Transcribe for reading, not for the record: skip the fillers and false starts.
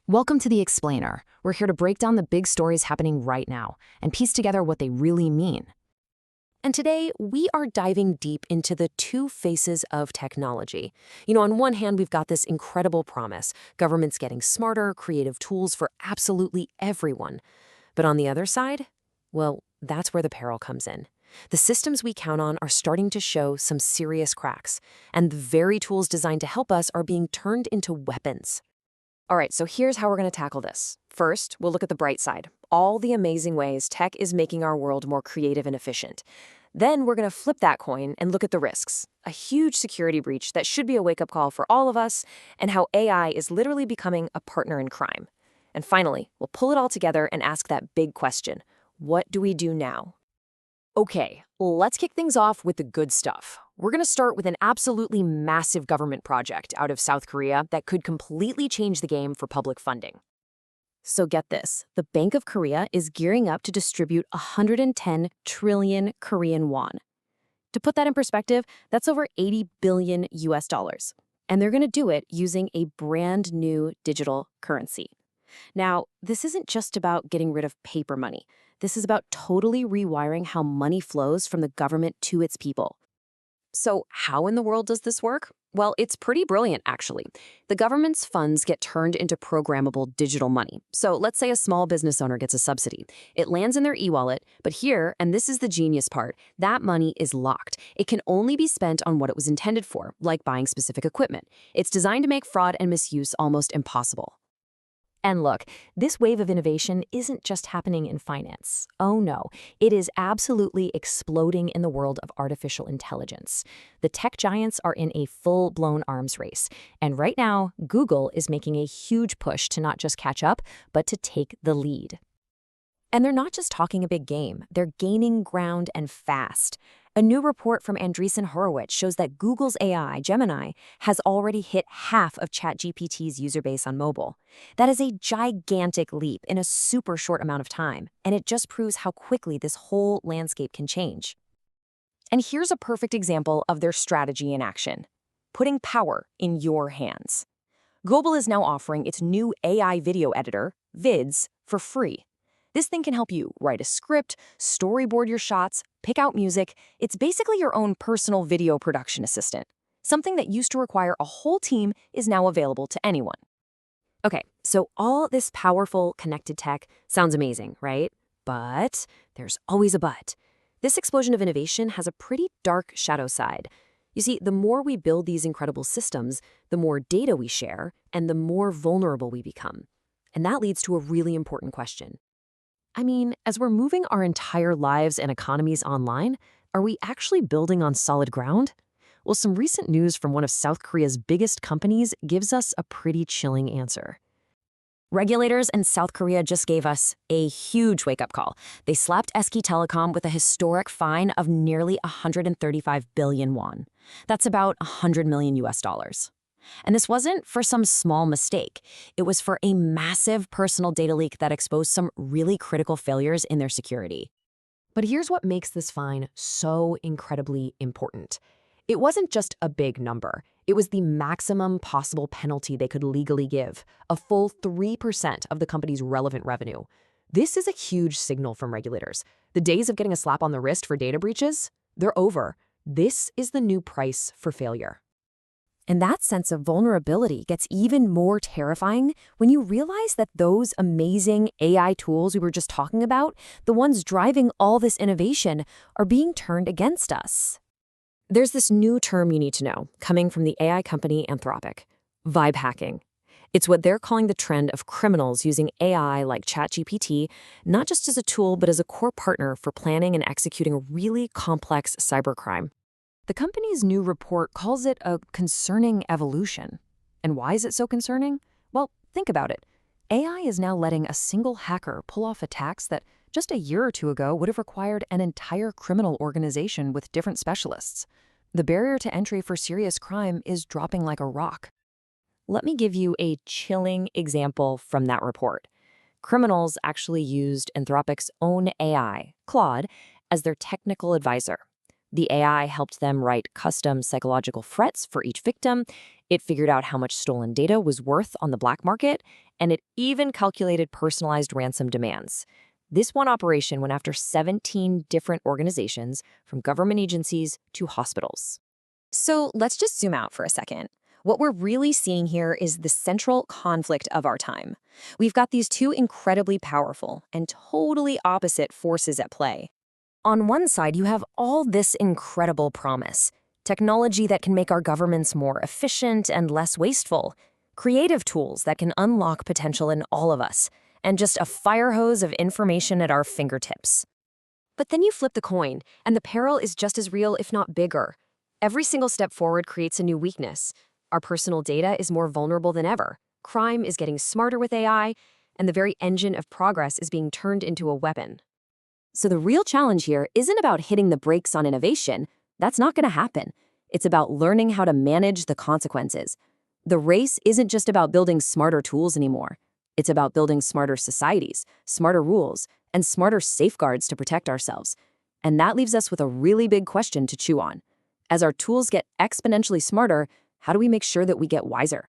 Welcome to The Explainer. We're here to break down the big stories happening right now and piece together what they really mean. And today, we are diving deep into the two faces of technology. On one hand, we've got this incredible promise, governments getting smarter, creative tools for absolutely everyone. But on the other side, well, that's where the peril comes in. The systems we count on are starting to show some serious cracks, and the very tools designed to help us are being turned into weapons. All right, so here's how we're going to tackle this. First, we'll look at the bright side, all the amazing ways tech is making our world more creative and efficient. Then we're going to flip that coin and look at the risks, a huge security breach that should be a wake-up call for all of us, and how AI is literally becoming a partner in crime. And finally, we'll pull it all together and ask that big question, what do we do now? Okay, let's kick things off with the good stuff. We're going to start with an absolutely massive government project out of South Korea that could completely change the game for public funding. So get this, the Bank of Korea is gearing up to distribute 110 trillion Korean won. To put that in perspective, that's over 80 billion US dollars. And they're going to do it using a brand new digital currency. Now, this isn't just about getting rid of paper money. This is about totally rewiring how money flows from the government to its people. So how in the world does this work? Well, it's pretty brilliant, actually. The government's funds get turned into programmable digital money. So let's say a small business owner gets a subsidy. It lands in their e-wallet, but here, and this is the genius part, that money is locked. It can only be spent on what it was intended for, like buying specific equipment. It's designed to make fraud and misuse almost impossible. And look, this wave of innovation isn't just happening in finance. Oh no, it is absolutely exploding in the world of artificial intelligence. The tech giants are in a full-blown arms race. And right now, Google is making a huge push to not just catch up, but to take the lead. And they're not just talking a big game, they're gaining ground and fast. A new report from Andreessen Horowitz shows that Google's AI, Gemini, has already hit half of ChatGPT's user base on mobile. That is a gigantic leap in a super short amount of time, and it just proves how quickly this whole landscape can change. And here's a perfect example of their strategy in action: putting power in your hands. Google is now offering its new AI video editor, Vids, for free. This thing can help you write a script, storyboard your shots, pick out music. It's basically your own personal video production assistant. Something that used to require a whole team is now available to anyone. Okay, so all this powerful, connected tech sounds amazing, right? But there's always a but. This explosion of innovation has a pretty dark shadow side. You see, the more we build these incredible systems, the more data we share, and the more vulnerable we become. And that leads to a really important question. As we're moving our entire lives and economies online, are we actually building on solid ground? Well, some recent news from one of South Korea's biggest companies gives us a pretty chilling answer. Regulators in South Korea just gave us a huge wake-up call. They slapped SK Telecom with a historic fine of nearly 135 billion won. That's about 100 million US dollars. And this wasn't for some small mistake. It was for a massive personal data leak that exposed some really critical failures in their security. But here's what makes this fine so incredibly important. It wasn't just a big number. It was the maximum possible penalty they could legally give, a full 3% of the company's relevant revenue. This is a huge signal from regulators. The days of getting a slap on the wrist for data breaches, they're over. This is the new price for failure. And that sense of vulnerability gets even more terrifying when you realize that those amazing AI tools we were just talking about, the ones driving all this innovation, are being turned against us. There's this new term you need to know, coming from the AI company Anthropic: vibe hacking. It's what they're calling the trend of criminals using AI like ChatGPT, not just as a tool, but as a core partner for planning and executing a really complex cybercrime. The company's new report calls it a concerning evolution. And why is it so concerning? Well, think about it. AI is now letting a single hacker pull off attacks that just a year or two ago would have required an entire criminal organization with different specialists. The barrier to entry for serious crime is dropping like a rock. Let me give you a chilling example from that report. Criminals actually used Anthropic's own AI, Claude, as their technical advisor. The AI helped them write custom psychological threats for each victim. It figured out how much stolen data was worth on the black market, and it even calculated personalized ransom demands. This one operation went after 17 different organizations, from government agencies to hospitals. So let's just zoom out for a second. What we're really seeing here is the central conflict of our time. We've got these two incredibly powerful and totally opposite forces at play. On one side, you have all this incredible promise: technology that can make our governments more efficient and less wasteful, creative tools that can unlock potential in all of us, and just a fire hose of information at our fingertips. But then you flip the coin, and the peril is just as real, if not bigger. Every single step forward creates a new weakness. Our personal data is more vulnerable than ever. Crime is getting smarter with AI, and the very engine of progress is being turned into a weapon. So the real challenge here isn't about hitting the brakes on innovation. That's not going to happen. It's about learning how to manage the consequences. The race isn't just about building smarter tools anymore. It's about building smarter societies, smarter rules, and smarter safeguards to protect ourselves. And that leaves us with a really big question to chew on. As our tools get exponentially smarter, how do we make sure that we get wiser?